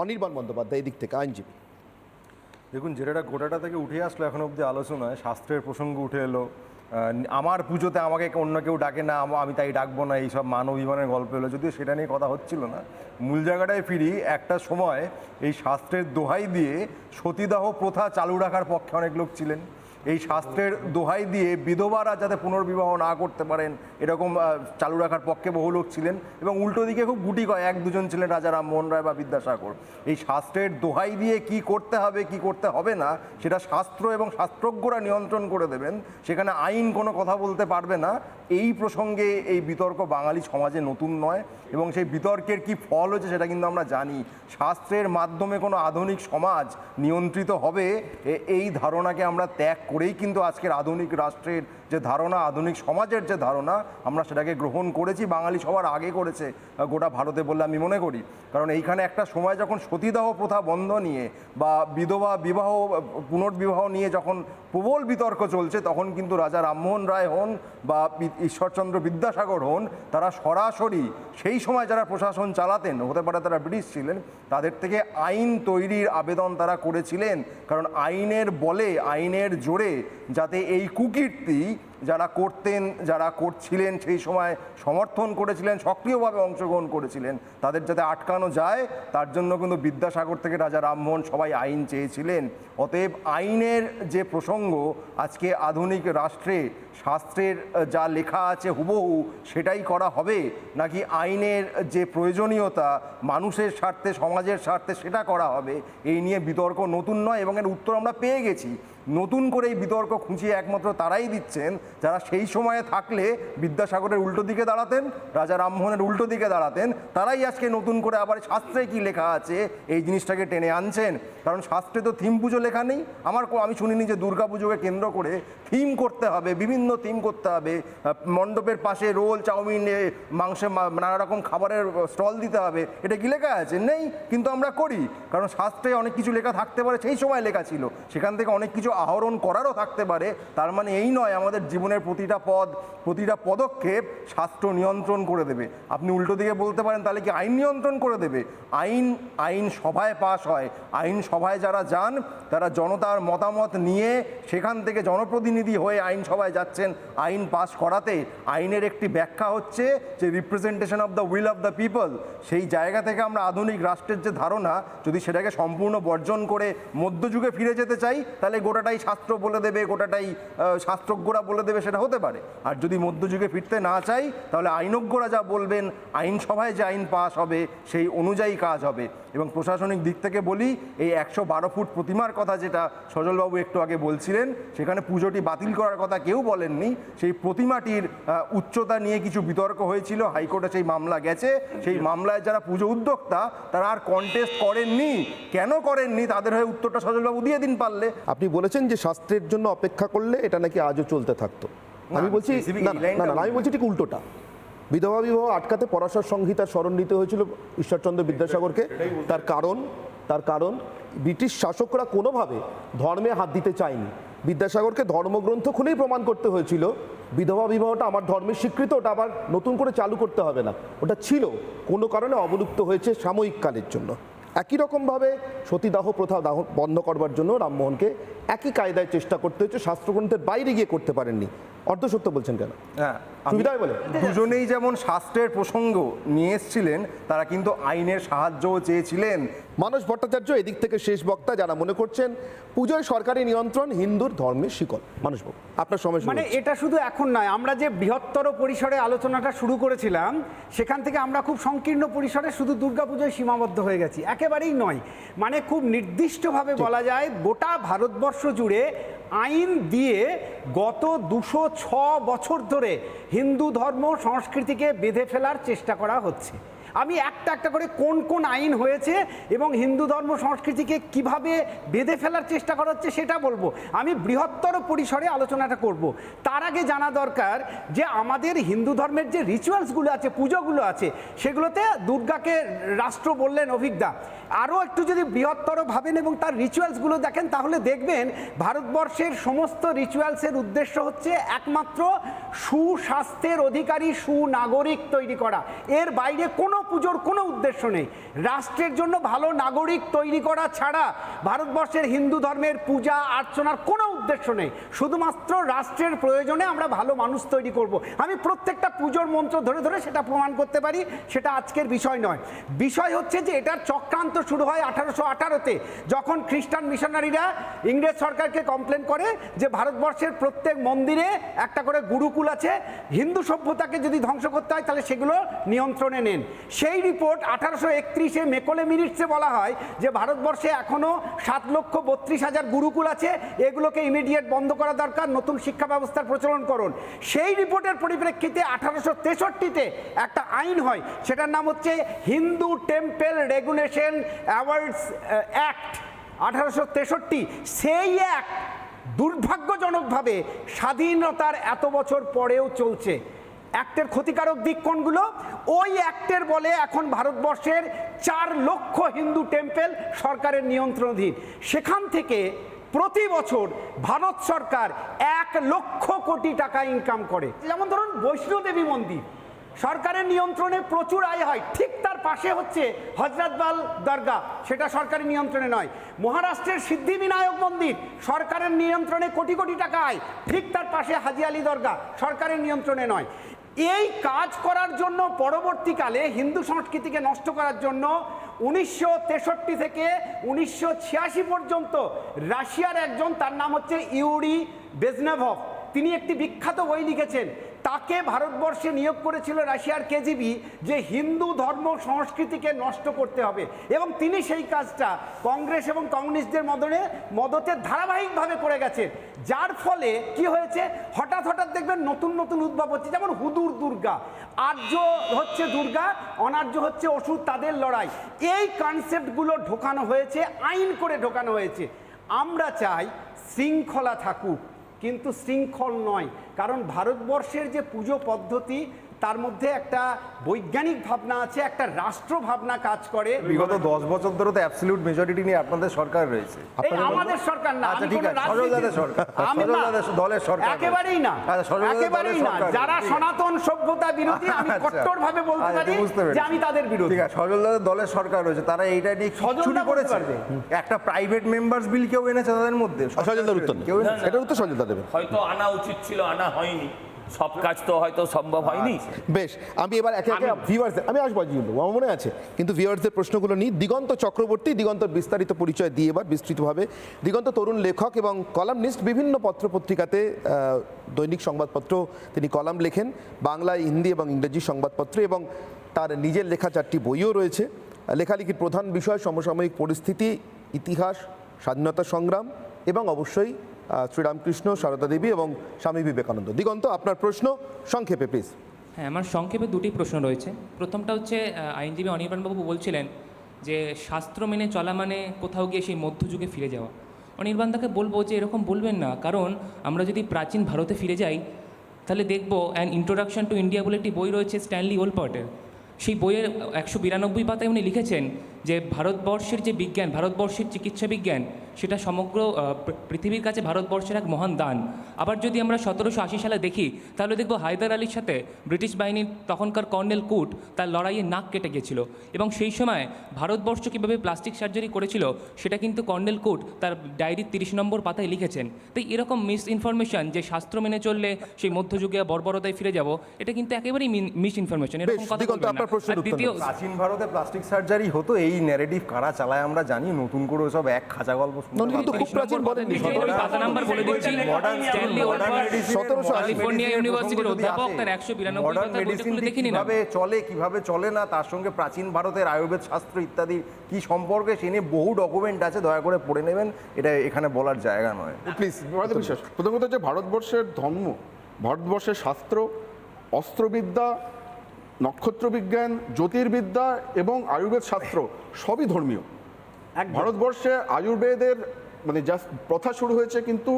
অনির্বাণ বন্দ্যোপাধ্যায় এই দিক থেকে আইনজীবী। দেখুন, যেটা গোটাটা থেকে উঠে আসলো এখন অবধি আলোচনায়, শাস্ত্রের প্রসঙ্গ উঠে এলো। আমার পুজোতে আমাকে অন্য কেউ ডাকে না, আমি তাই ডাকবো না, এইসব মান অভিমানের গল্প এলো। যদিও সেটা নিয়ে কথা হচ্ছিল না, মূল জায়গাটায় ফিরি। একটা সময় এই শাস্ত্রের দোহাই দিয়ে সতীদাহ প্রথা চালু রাখার পক্ষে অনেক লোক ছিলেন। এই শাস্ত্রের দোহাই দিয়ে বিধবারা যাতে পুনর্বিবাহ না করতে পারেন এরকম চালু রাখার পক্ষে বহু লোক ছিলেন। এবং উল্টো দিকে খুব গুটি কয় এক দুজন ছিলেন, রাজা রামমোহন রায় বা বিদ্যাসাগর। এই শাস্ত্রের দোহাই দিয়ে কি করতে হবে কি করতে হবে না সেটা শাস্ত্র এবং শাস্ত্রজ্ঞরা নিয়ন্ত্রণ করে দেবেন, সেখানে আইন কোনো কথা বলতে পারবে না। এই প্রসঙ্গে এই বিতর্ক বাঙালি সমাজে নতুন নয়, এবং সেই বিতর্কের কি ফল হয়েছে সেটা কিন্তু আমরা জানি। শাস্ত্রের মাধ্যমে কোনো আধুনিক সমাজ নিয়ন্ত্রিত হবে এই ধারণাকে আমরা ত্যাগ করেই কিন্তু আজকের আধুনিক রাষ্ট্রের যে ধারণা, আধুনিক সমাজের যে ধারণা, আমরা সেটাকে গ্রহণ করেছি। বাঙালি সবার আগে করেছে গোটা ভারতে বলে আমি মনে করি। কারণ এইখানে একটা সময় যখন সতীদাহ প্রথা বন্ধ নিয়ে বা বিধবা বিবাহ পুনর্বিবাহ নিয়ে যখন প্রবল বিতর্ক চলছে, তখন কিন্তু রাজা রামমোহন রায় হন বা ঈশ্বরচন্দ্র বিদ্যাসাগর হন, তারা সরাসরি সেই সময় যারা প্রশাসন চালাতেন, হতে পারে তারা ব্রিটিশ ছিলেন, তাদের থেকে আইন তৈরির আবেদন তারা করেছিলেন। কারণ আইনের বলে, আইনের জোরে যাতে এই কুকীর্তি যারা করতেন, যারা করছিলেন, সেই সময় সমর্থন করেছিলেন, সক্রিয়ভাবে অংশগ্রহণ করেছিলেন, তাদের যাতে আটকানো যায়, তার জন্য কিন্তু বিদ্যাসাগর থেকে রাজা রামমোহন সবাই আইন চেয়েছিলেন। অতএব আইনের যে প্রসঙ্গ আজকে আধুনিক রাষ্ট্রে শাস্ত্রের যা লেখা আছে হুবহু সেটাই করা হবে, নাকি আইনের যে প্রয়োজনীয়তা মানুষের স্বার্থে, সমাজের স্বার্থে সেটা করা হবে, এই নিয়ে বিতর্ক নতুন নয়। এবং এর উত্তর আমরা পেয়ে গেছি। নতুন করে এই বিতর্ক খুঁজিয়ে একমাত্র তারাই দিচ্ছেন যারা সেই সময়ে থাকলে বিদ্যাসাগরের উল্টো দিকে দাঁড়াতেন, রাজা রামমোহনের উল্টো দিকে দাঁড়াতেন। তারাই আজকে নতুন করে আবার শাস্ত্রে কি লেখা আছে এই জিনিসটাকে টেনে আনছেন। কারণ শাস্ত্রে তো থিম পুজো লেখা নেই। আমি শুনিনি যে দুর্গা পুজোকে কেন্দ্র করে থিম করতে হবে, বিভিন্ন থিম করতে হবে, মণ্ডপের পাশে রোল, চাউমিন, মাংসে নানা রকম খাবারের স্টল দিতে হবে। এটা কি লেখা আছে? নেই, কিন্তু আমরা করি। কারণ শাস্ত্রে অনেক কিছু লেখা থাকতে পারে, সেই সময় লেখা ছিল, সেখান থেকে অনেক কিছু আহরণ করারও থাকতে পারে। তার মানে এই নয় আমাদের জীবনের প্রতিটা পদ, প্রতিটা পদক্ষেপ শাস্ত্র নিয়ন্ত্রণ করে দেবে। আপনি উল্টো দিকে বলতে পারেন তাহলে কি আইন নিয়ন্ত্রণ করে দেবে? আইন সভায় পাশ হয়। আইন সভায় যারা যান তারা জনতার মতামত নিয়ে সেখান থেকে জনপ্রতিনিধি হয়ে আইন সভায় যাচ্ছেন আইন পাশ করাতে। আইনের একটি ব্যাখ্যা হচ্ছে যে representation of the will of the people. সেই জায়গা থেকে আমরা আধুনিক রাষ্ট্রের যে ধারণা, যদি সেটাকে সম্পূর্ণ বর্জন করে মধ্যযুগে ফিরে যেতে চাই, তাহলে গোটাটাই শাস্ত্র বলে দেবে, গোটাটাই শাস্ত্রজ্ঞরা বলে দেবে, সেটা হতে পারে। আর যদি মধ্যযুগে ফিরতে না চাই, তাহলে আইনজ্ঞরা যা বলবেন, আইনসভায় যে আইন পাস হবে সেই অনুযায়ী কাজ হবে। এবং প্রশাসনিক দিক থেকে বলি, এই 112 ফুট প্রতিমার কথা যেটা সজলবাবু একটু আগে বলছিলেন, সেখানে পুজোটি বাতিল করার কথা কেউ বলেননি। সেই প্রতিমাটির উচ্চতা নিয়ে কিছু বিতর্ক হয়েছিল, হাইকোর্টে সেই মামলা গেছে। সেই মামলায় যারা পুজো উদ্যোক্তা তারা আর কন্টেস্ট করেননি। কেন করেননি তাদের হয়ে উত্তরটা সজলবাবু দিয়ে দিন পারলে। আপনি বলেছেন যে শাস্ত্রের জন্য অপেক্ষা করলে এটা নাকি আজও চলতে থাকতো। আমি বলছি আমি বলছি ঠিক উল্টোটা। বিধবা বিবাহ আটকাতে পরাশর সংহিতার স্মরণ নিতে হয়েছিল ঈশ্বরচন্দ্র বিদ্যাসাগরকে। তার কারণ ব্রিটিশ শাসকরা কোনোভাবে ধর্মে হাত দিতে চায়নি। বিদ্যাসাগরকে ধর্মগ্রন্থ খুলেই প্রমাণ করতে হয়েছিল বিধবা বিবাহটা আমার ধর্মের স্বীকৃত, ওটা আবার নতুন করে চালু করতে হবে না, ওটা ছিল, কোনো কারণে অবলুপ্ত হয়েছে সাময়িক কালের জন্য। একই রকমভাবে সতীদাহ প্রথা বন্ধ করবার জন্য রামমোহনকে একই কায়দায় চেষ্টা করতে হয়েছে, শাস্ত্রগ্রন্থের বাইরে গিয়ে করতে পারেননি। অর্ধসত্য বলছেন কেন? হ্যাঁ, সুবিধায় বলে দুজনেই যেমন শাস্ত্রের প্রসঙ্গ নিয়ে এসেছিলেন, তারা কিন্তু আইনের সাহায্যও চেয়েছিলেন। মানস ভট্টাচার্য এদিক থেকে শেষ বক্তা, যারা মনে করছেন পুজোয় সরকারি নিয়ন্ত্রণ হিন্দুর ধর্মের শিকল। মানসবাবু, আপনার সময়। মানে এটা শুধু এখন নয়, আমরা যে বৃহত্তর পরিসরে আলোচনাটা শুরু করেছিলাম সেখান থেকে আমরা খুব সংকীর্ণ পরিসরে শুধু দুর্গাপুজোয় সীমাবদ্ধ হয়ে গেছি। একেবারেই নয়, মানে খুব নির্দিষ্টভাবে বলা যায় গোটা ভারতবর্ষ জুড়ে আইন দিয়ে গত 206 বছর ধরে হিন্দু ধর্ম সংস্কৃতিকে বেঁধে ফেলার চেষ্টা করা হচ্ছে। আমি একটা একটা করে কোন কোন আইন হয়েছে এবং হিন্দু ধর্ম সংস্কৃতিকে কিভাবে বেঁধে ফেলার চেষ্টা করা হচ্ছে সেটা বলবো। আমি বৃহত্তর পরিসরে আলোচনাটা করব। তার আগে জানা দরকার যে আমাদের হিন্দু ধর্মের যে রিচুয়ালসগুলো আছে, পুজোগুলো আছে, সেগুলোতে দুর্গাকে রাষ্ট্র বললেন অভিজ্ঞা। আরও একটু যদি বৃহত্তর ভাবেন এবং তার রিচুয়ালসগুলো দেখেন, তাহলে দেখবেন ভারতবর্ষের সমস্ত রিচুয়ালসের উদ্দেশ্য হচ্ছে একমাত্র সুস্বাস্থ্যের অধিকারী সুনাগরিক তৈরি করা। এর বাইরে কোনো পুজোর কোনো উদ্দেশ্য নেই। রাষ্ট্রের জন্য ভালো নাগরিক তৈরি করা ছাড়া ভারতবর্ষের হিন্দু ধর্মের পূজা অর্চনার কোনো উদ্দেশ্য নেই। শুধুমাত্র রাষ্ট্রের প্রয়োজনে আমরা ভালো মানুষ তৈরি করব। আমি প্রত্যেকটা পুজোর মন্ত্র ধরে ধরে সেটা প্রমাণ করতে পারি, সেটা আজকের বিষয় নয়। বিষয় হচ্ছে যে এটার চক্রান্ত শুরু হয় 1818-তে, যখন খ্রিস্টান মিশনারিরা ইংরেজ সরকারকে কমপ্লেন করে যে ভারতবর্ষের প্রত্যেক মন্দিরে একটা করে গুরুকুল আছে, হিন্দু সভ্যতাকে যদি ধ্বংস করতে হয় তাহলে সেগুলো নিয়ন্ত্রণে নেন। সেই রিপোর্ট 1831-এ মেকলে মিনিটসে বলা হয় যে ভারতবর্ষে এখনও 7,32,000 গুরুকুল আছে, এগুলোকে ইমিডিয়েট বন্ধ করা দরকার, নতুন শিক্ষা ব্যবস্থার প্রচলন করুন। সেই রিপোর্টের পরিপ্রেক্ষিতে 1863-তে একটা আইন হয়, সেটার নাম হচ্ছে Hindu temple regulation awards act 1863। সেই অ্যাক্ট দুর্ভাগ্যজনকভাবে স্বাধীনতার এত বছর পরেও চলছে। অ্যাক্টের ক্ষতিকারক দিক কোনগুলো? ওই অ্যাক্টের বলে এখন ভারতবর্ষের 4 লক্ষ হিন্দু টেম্পল সরকারের নিয়ন্ত্রণাধীন। সেখান থেকে প্রতি বছর ভারত সরকার 1 লক্ষ কোটি টাকা ইনকাম করে। যেমন ধরুন বৈষ্ণোদেবী মন্দির সরকারের নিয়ন্ত্রণে প্রচুর আয় হয়, ঠিক তার পাশে হচ্ছে হজরতবাল দরগা, সেটা সরকারি নিয়ন্ত্রণে নয়। মহারাষ্ট্রের সিদ্ধিবিনায়ক মন্দির সরকারের নিয়ন্ত্রণে কোটি কোটি টাকা আয়, ঠিক তার পাশে হাজি আলী দরগা সরকারের নিয়ন্ত্রণে নয়। এই কাজ করার জন্য পরবর্তীকালে হিন্দু সংস্কৃতিকে নষ্ট করার জন্য 1963 থেকে 1986 পর্যন্ত রাশিয়ার একজন, তার নাম হচ্ছে ইউরি বেজনেভভ, তিনি একটি বিখ্যাত বই লিখেছেন। তাকে ভারতবর্ষে নিয়োগ করেছিল রাশিয়ার কেজিবি যে হিন্দু ধর্ম সংস্কৃতিকে নষ্ট করতে হবে, এবং তিনি সেই কাজটা কংগ্রেস এবং কমিউনিস্টদের মদতে ধারাবাহিকভাবে করে গেছেন। যার ফলে কি হয়েছে, হঠাৎ হঠাৎ দেখবেন নতুন নতুন উদ্ভব হচ্ছে, যেমন হুদুর দুর্গা, আর্য হচ্ছে দুর্গা, অনার্য হচ্ছে অসুর, তাদের লড়াই। এই কনসেপ্টগুলো ঢোকানো হয়েছে, আইন করে ঢোকানো হয়েছে। আমরা চাই শৃঙ্খলা থাকুক, কিন্তু শৃঙ্খল নয়, কারণ ভারতবর্ষের যে পুজো পদ্ধতি তার মধ্যে একটা বৈজ্ঞানিক ভাবনা আছে, একটা রাষ্ট্র ভাবনা কাজ করে। বিগত 10 বছর ধরে তো অ্যাবসলিউট মেজরিটি নিয়ে আপনাদের সরকার রয়েছে। এই আমাদের সরকার না, আচ্ছা আমি ঠিক কোনো আছে, সরকার সরকার দলের সরকার একেবারেই না, একেবারেই না। যারা সনাতন সভ্যতা বিরোধী, আমি কট্টরভাবে বলতে পারি যে আমি তাদের বিরোধী। ঠিক আছে, সজলদাদের দলের সরকার রয়েছে, তারা এইটা নিয়ে চুরি করেছে। একটা প্রাইভেট মেম্বার্স বিল কেউ এনেছে তাদের মধ্যে? সজলদার উত্তর নেই, এটার উত্তর সজলদা দেবেন। হয়তো আনা উচিত ছিল, আনা হয়নি, সব কাজ তো হয়তো সম্ভব হয়নি। বেশ, আমি এবার একে একে ভিউয়ার্সদের, আমি আসবো কিন্তু আমার মনে আছে, কিন্তু ভিউয়ার্সদের প্রশ্নগুলো নিই। দিগন্ত চক্রবর্তী, দিগন্তর বিস্তারিত পরিচয় দিয়ে এবার বিস্তৃতভাবে। দিগন্ত তরুণ লেখক এবং কলামনিস্ট, বিভিন্ন পত্রপত্রিকাতে, দৈনিক সংবাদপত্র তিনি কলাম লেখেন, বাংলা, হিন্দি এবং ইংরেজি সংবাদপত্রে, এবং তার নিজের লেখা 4টি বইও রয়েছে। লেখালেখির প্রধান বিষয় সমসাময়িক পরিস্থিতি, ইতিহাস, স্বাধীনতা সংগ্রাম এবং অবশ্যই শ্রীরামকৃষ্ণ, সারদা দেবী এবং স্বামী বিবেকানন্দ। দিগন্ত, আপনার প্রশ্ন সংক্ষেপে প্লিজ। হ্যাঁ, আমার সংক্ষেপে 2টি প্রশ্ন রয়েছে। প্রথমটা হচ্ছে, আইনজীবী অনির্বাণবাবু বলছিলেন যে শাস্ত্র মেনে চলা মানে কোথাও গিয়ে সেই মধ্যযুগে ফিরে যাওয়া। অনির্বাণদাকে বলবো যে এরকম বলবেন না, কারণ আমরা যদি প্রাচীন ভারতে ফিরে যাই তাহলে দেখব অ্যান ইন্ট্রোডাকশন টু ইন্ডিয়া বলে একটি বই রয়েছে স্ট্যানলি ওলপার্টের। সেই বইয়ের 192 পাতায় উনি লিখেছেন যে ভারতবর্ষের যে বিজ্ঞান, ভারতবর্ষের চিকিৎসা বিজ্ঞান, সেটা সমগ্র পৃথিবীর কাছে ভারতবর্ষের এক মহান দান। আবার যদি আমরা 1780 সালে দেখি তাহলে দেখব হায়দার আলীর সাথে ব্রিটিশ বাহিনীর তখনকার কর্নেল কুট তার লড়াইয়ে নাক কেটে গেছিল, এবং সেই সময় ভারতবর্ষ কীভাবে প্লাস্টিক সার্জারি করেছিল সেটা কিন্তু কর্নেল কুট তার ডায়েরির 30 নম্বর পাতায় লিখেছেন। তাই এরকম মিস ইনফরমেশন যে শাস্ত্র মেনে চললে সেই মধ্যযুগে বর্বরতায় ফিরে যাব, এটা কিন্তু একেবারেই মিস ইনফরমেশন। এরকম কথা বলবেন না। দ্বিতীয়, প্রাচীন ভারতে প্লাস্টিক সার্জারি হতো, এই ন্যারেটিভ কারা চালায় আমরা জানি, নতুন করে সব এক খাঁচা গল্প কিন্তু খুব প্রাচীন বলেননি। পাতা নাম্বার বলে দিচ্ছি, স্ট্যানলি ওলপার্ট ক্যালিফোর্নিয়া ইউনিভার্সিটির অধ্যাপক, তার 192 পাতা বইটা খুলে দেখে নিন। কিভাবে চলে না, তার সঙ্গে প্রাচীন ভারতের আয়ুর্বেদ শাস্ত্র ইত্যাদি কি সম্পর্কে, সে নিয়ে বহু ডকুমেন্ট আছে, দয়া করে পড়ে নেবেন, এটা এখানে বলার জায়গা নয় প্লিজ। বিশ্বাস প্রথমত হচ্ছে ভারতবর্ষের ধর্ম, ভারতবর্ষের শাস্ত্র, অস্ত্রবিদ্যা, নক্ষত্র বিজ্ঞান, জ্যোতির্বিদ্যা এবং আয়ুর্বেদ শাস্ত্র সবই ধর্মীয়। ভারতবর্ষে আয়ুর্বেদের মানে জাস্ট প্রথা শুরু হয়েছে কিন্তু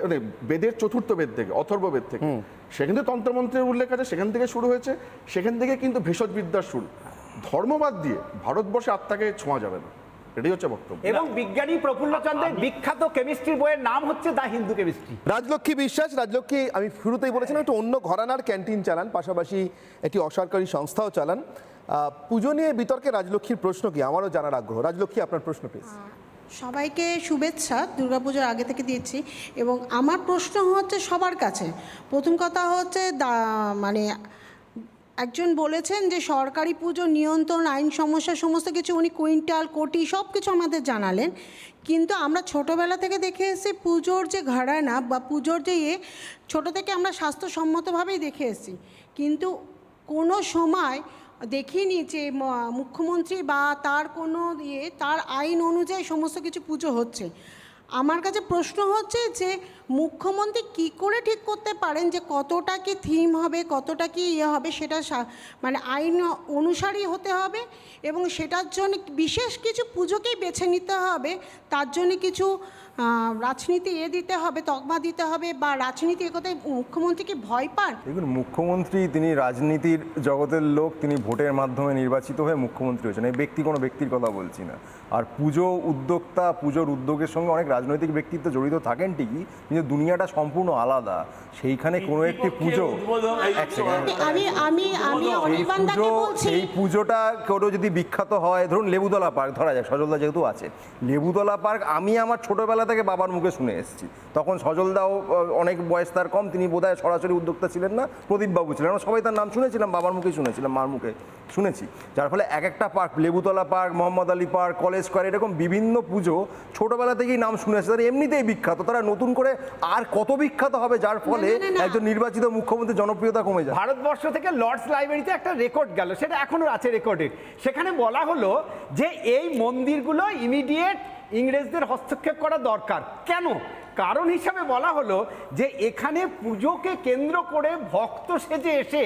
মানে বেদের 4র্থ বেদ থেকে, অথর্ববেদ থেকে। সেখান থেকে তন্ত্রমন্ত্রের উল্লেখ আছে, সেখান থেকে শুরু হয়েছে, সেখান থেকে কিন্তু ভেষজবিদ্যার শুরু। ধর্মবাদ দিয়ে ভারতবর্ষে আত্মাকে ছোঁয়া যাবে না, এটাই হচ্ছে বক্তব্য। এবং বিজ্ঞানী প্রফুল্লচন্দ্রের বিখ্যাত কেমিস্ট্রি বইয়ের নাম হচ্ছে দ্য হিন্দু কেমিস্ট্রি। রাজলক্ষ্মী বিশ্বাস, রাজলক্ষ্মী আমি শুরুতেই বলেছিলাম একটু অন্য ঘরানার ক্যান্টিন চালান, পাশাপাশি একটি অসরকারি সংস্থাও চালান। পুজো নিয়ে বিতর্কে রাজলক্ষ্মীর প্রশ্ন কি, আমারও জানার আগ্রহ। রাজলক্ষ্মী, আপনার প্রশ্ন প্লিজ। সবাইকে শুভেচ্ছা, দুর্গাপুজোর আগে থেকে দিচ্ছি। এবং আমার প্রশ্ন হচ্ছে সবার কাছে, প্রথম কথা হচ্ছে মানে একজন বলেছেন যে সরকারি পুজো নিয়ন্ত্রণ আইন সমস্যা সমস্ত কিছু, উনি কুইন্টাল কোটি সব কিছু আমাদের জানালেন। কিন্তু আমরা ছোটোবেলা থেকে দেখে এসেছি পুজোর যে ঘরানা বা পুজোর যে ছোটো থেকে আমরা স্বাস্থ্যসম্মতভাবেই দেখে এসেছি। কিন্তু কোনো সময় দেখিনি যে মুখ্যমন্ত্রী বা তার কোনো তার আইন অনুযায়ী সমস্ত কিছু পুজো হচ্ছে। আমার কাছে প্রশ্ন হচ্ছে যে মুখ্যমন্ত্রী কি করে ঠিক করতে পারেন যে কতটা কি থিম হবে, কতটা কি হবে, সেটা মানে আইন অনুসারী হতে হবে এবং সেটার জন্য বিশেষ কিছু পুজোকেই বেছে নিতে হবে, তার জন্য কিছু রাজনীতি দিতে হবে, তকমা দিতে হবে বা রাজনীতি কথায় মুখ্যমন্ত্রী কি ভয় পান? দেখুন, মুখ্যমন্ত্রী তিনি রাজনীতির জগতের লোক, তিনি ভোটের মাধ্যমে নির্বাচিত হয়ে মুখ্যমন্ত্রী হয়েছেন। এই ব্যক্তি কোনো ব্যক্তির কথা বলছি না। আর পুজো উদ্যোক্তা, পুজোর উদ্যোগের সঙ্গে অনেক রাজনৈতিক ব্যক্তিত্ব জড়িত থাকেন ঠিকই, কিন্তু দুনিয়াটা সম্পূর্ণ আলাদা। সেইখানে কোনো একটি পুজো, সেই পুজোটা কোনো যদি বিখ্যাত হয়, ধরুন লেবুতলা পার্ক ধরা যাক, সজলদা যেহেতু আছে, লেবুতলা পার্ক আমি আমার ছোটোবেলা থেকে বাবার মুখে শুনে এসেছি। তখন সজলদাও অনেক বয়স তার কম, তিনি বোধহয় সরাসরি উদ্যোক্তা ছিলেন না, প্রদীপবাবু ছিলেন। আমরা সবাই তার নাম শুনেছিলাম, বাবার মুখে শুনেছিলাম, মার মুখে শুনেছি। যার ফলে এক একটা park, Lebutala park, Mohammad Ali park, college square, এরকম বিভিন্ন পুজো ছোটোবেলা থেকেই নাম শুনে এসেছে। তারা এমনিতেই বিখ্যাত, তারা নতুন করে আর কত বিখ্যাত হবে, যার ফলে একজন নির্বাচিত মুখ্যমন্ত্রীর জনপ্রিয়তা কমে যায়। ভারতবর্ষ থেকে লর্ডস লাইব্রেরিতে একটা রেকর্ড গেল, সেটা এখনো আছে রেকর্ডেড। সেখানে বলা হলো যে এই মন্দিরগুলো ইমিডিয়েট ইংরেজদের হস্তক্ষেপ করা দরকার। কেন? কারণ হিসাবে বলা হলো যে এখানে পুজোকে কেন্দ্র করে ভক্ত সেজে এসে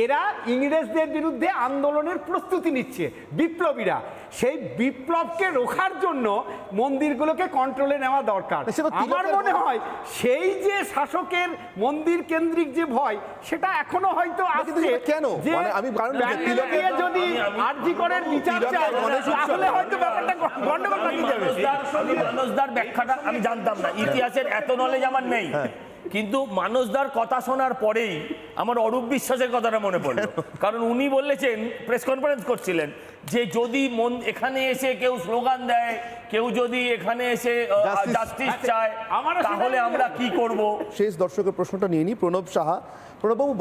এরা ইংরেজদের বিরুদ্ধে আন্দোলনের প্রস্তুতি নিচ্ছে, বিপ্লবীরা। সেই বিপ্লবকে রোখার জন্য মন্দিরগুলোকে কন্ট্রোলে নেওয়া দরকার। আমার মনে হয় সেই যে শাসকের মন্দির কেন্দ্রিক যে ভয়, সেটা এখনো হয়তো আসছে। কেন? আমি যদি আরজি করের বিচার চাই, তাহলে হয়তো ব্যাপারটা গন্ডগোল লাগিয়ে যাবে। মানসদার ব্যাখ্যাটা আমি জানতাম না, ইতিহাসের এত নলেজ আমার নেই, কিন্তু মানসদার কথা শোনার পরেই আমার অরূপ বিশ্বাসের কথাটা মনে পড়লো। কারণ উনি বলেছেন, প্রেস কনফারেন্স করছিলেন, যে যদি এখানে এসে কেউ স্লোগান দেয়, কেউ যদি এখানে এসে জাস্টিস চায়, তাহলে আমরা কি করব। শেষ দর্শকের প্রশ্নটা নিয়ে নিই, প্রণব সাহা। প্রণববাবু,